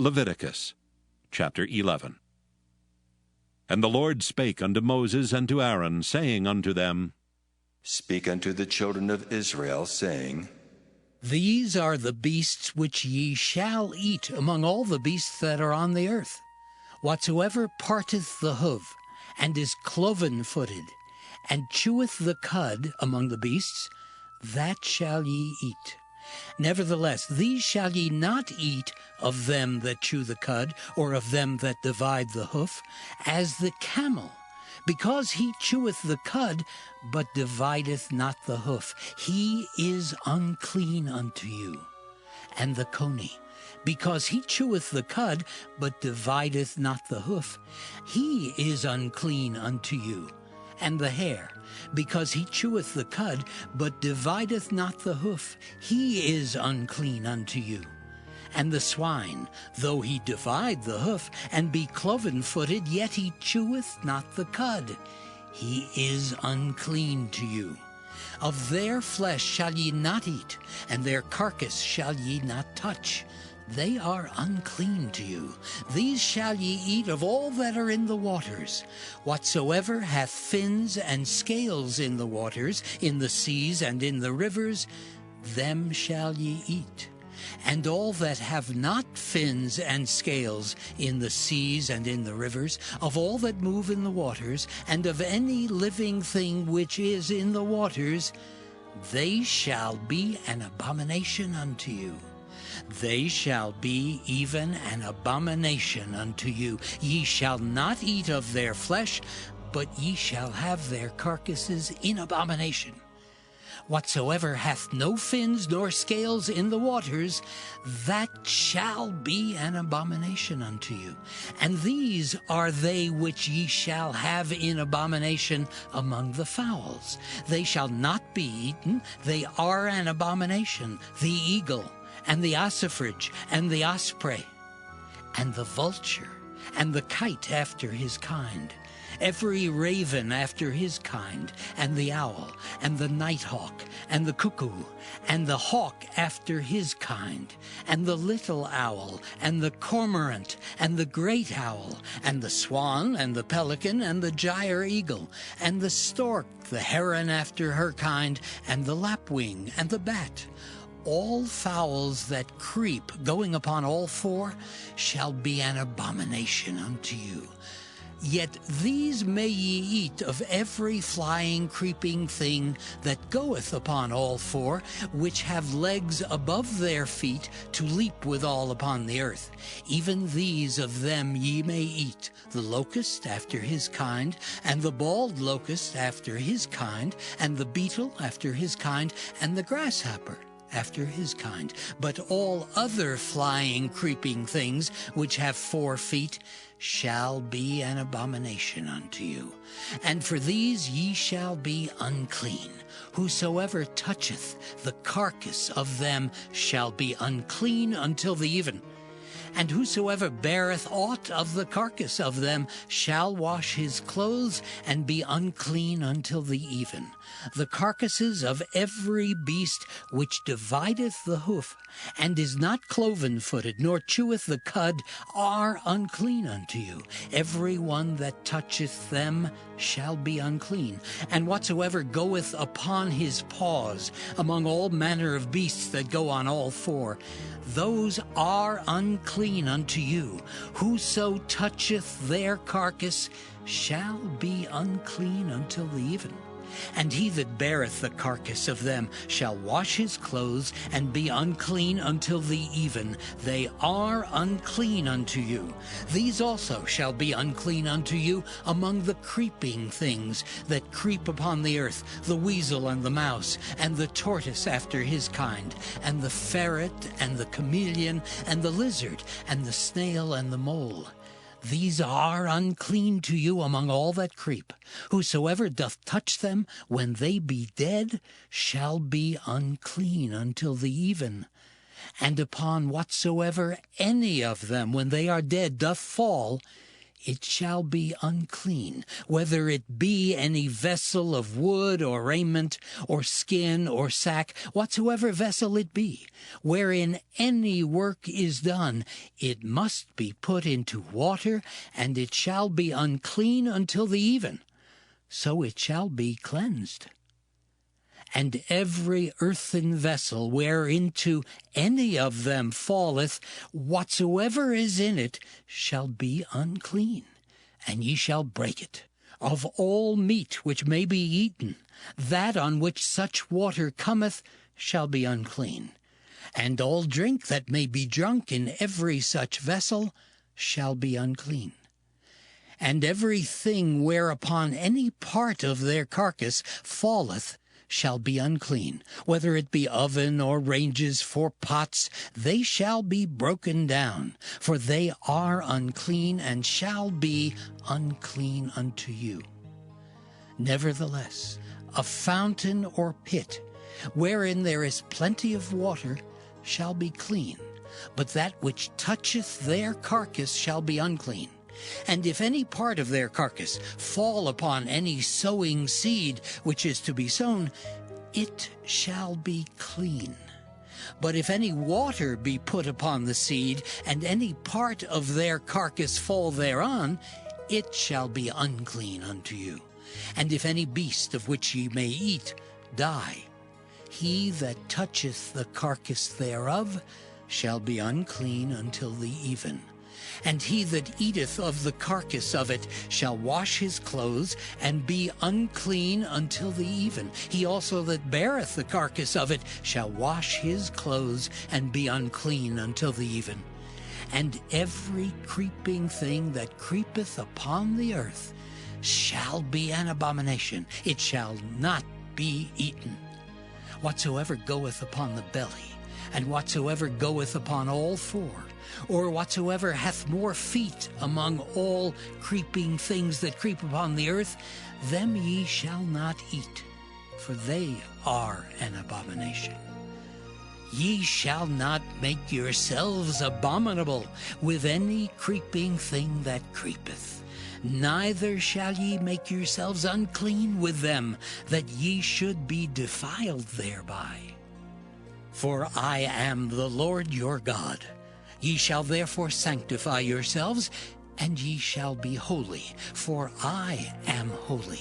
Leviticus chapter 11. And the Lord spake unto Moses and to Aaron, saying unto them, Speak unto the children of Israel, saying, These are the beasts which ye shall eat among all the beasts that are on the earth. Whatsoever parteth the hoof, and is cloven-footed, and cheweth the cud among the beasts, that shall ye eat. Nevertheless, these shall ye not eat of them that chew the cud, or of them that divide the hoof, as the camel, because he cheweth the cud, but divideth not the hoof. He is unclean unto you. And the coney, because he cheweth the cud, but divideth not the hoof. He is unclean unto you. And the hare, because he cheweth the cud, but divideth not the hoof. He is unclean unto you. And the swine, though he divide the hoof, and be cloven-footed, yet he cheweth not the cud. He is unclean to you. Of their flesh shall ye not eat, and their carcass shall ye not touch. They are unclean to you. These shall ye eat of all that are in the waters. Whatsoever hath fins and scales in the waters, in the seas and in the rivers, them shall ye eat. And all that have not fins and scales in the seas and in the rivers, of all that move in the waters, and of any living thing which is in the waters, they shall be an abomination unto you. They shall be even an abomination unto you. Ye shall not eat of their flesh, but ye shall have their carcasses in abomination. Whatsoever hath no fins nor scales in the waters, that shall be an abomination unto you. And these are they which ye shall have in abomination among the fowls. They shall not be eaten, they are an abomination: the eagle, and the ossifrage, and the osprey, and the vulture, and the kite after his kind, every raven after his kind, and the owl, and the nighthawk, and the cuckoo, and the hawk after his kind, and the little owl, and the cormorant, and the great owl, and the swan, and the pelican, and the gyre eagle, and the stork, the heron after her kind, and the lapwing, and the bat. All fowls that creep, going upon all four, shall be an abomination unto you. Yet these may ye eat of every flying, creeping thing that goeth upon all four, which have legs above their feet to leap withal upon the earth. Even these of them ye may eat: the locust after his kind, and the bald locust after his kind, and the beetle after his kind, and the grasshopper after his kind. But all other flying, creeping things which have 4 feet shall be an abomination unto you. And for these ye shall be unclean. Whosoever toucheth the carcass of them shall be unclean until the even. And whosoever beareth aught of the carcass of them shall wash his clothes, and be unclean until the even. The carcasses of every beast which divideth the hoof, and is not cloven-footed, nor cheweth the cud, are unclean unto you. Every one that toucheth them shall be unclean. And whatsoever goeth upon his paws among all manner of beasts that go on all 4, those are unclean unto you. Whoso toucheth their carcass shall be unclean until the even. And he that beareth the carcass of them shall wash his clothes, and be unclean until the even. They are unclean unto you. These also shall be unclean unto you among the creeping things that creep upon the earth: the weasel, and the mouse, and the tortoise after his kind, and the ferret, and the chameleon, and the lizard, and the snail, and the mole. These are unclean to you among all that creep. Whosoever doth touch them when they be dead shall be unclean until the even. And upon whatsoever any of them when they are dead doth fall, it shall be unclean, whether it be any vessel of wood or raiment, or skin or sack, whatsoever vessel it be, wherein any work is done, it must be put into water, and it shall be unclean until the even. So it shall be cleansed. And every earthen vessel whereinto any of them falleth, whatsoever is in it shall be unclean, and ye shall break it. Of all meat which may be eaten, that on which such water cometh shall be unclean. And all drink that may be drunk in every such vessel shall be unclean. And every thing whereupon any part of their carcass falleth shall be unclean, whether it be oven or ranges for pots, they shall be broken down, for they are unclean, and shall be unclean unto you. Nevertheless, a fountain or pit, wherein there is plenty of water, shall be clean, but that which toucheth their carcass shall be unclean. And if any part of their carcass fall upon any sowing seed which is to be sown, it shall be clean. But if any water be put upon the seed, and any part of their carcass fall thereon, it shall be unclean unto you. And if any beast of which ye may eat die, he that toucheth the carcass thereof shall be unclean until the even. And he that eateth of the carcass of it shall wash his clothes, and be unclean until the even. He also that beareth the carcass of it shall wash his clothes, and be unclean until the even. And every creeping thing that creepeth upon the earth shall be an abomination. It shall not be eaten. Whatsoever goeth upon the belly, and whatsoever goeth upon all four, or whatsoever hath more feet among all creeping things that creep upon the earth, them ye shall not eat, for they are an abomination. Ye shall not make yourselves abominable with any creeping thing that creepeth, neither shall ye make yourselves unclean with them, that ye should be defiled thereby. For I am the Lord your God. Ye shall therefore sanctify yourselves, and ye shall be holy, for I am holy.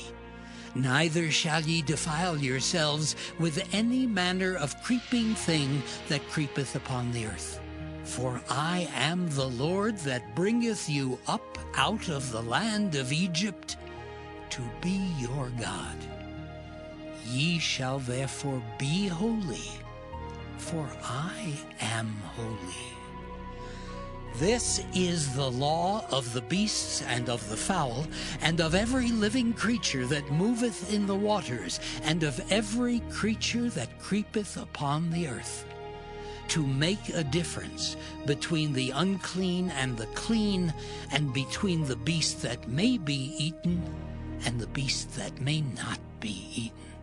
Neither shall ye defile yourselves with any manner of creeping thing that creepeth upon the earth. For I am the Lord that bringeth you up out of the land of Egypt to be your God. Ye shall therefore be holy, for I am holy. This is the law of the beasts and of the fowl, and of every living creature that moveth in the waters, and of every creature that creepeth upon the earth, to make a difference between the unclean and the clean, and between the beast that may be eaten and the beast that may not be eaten.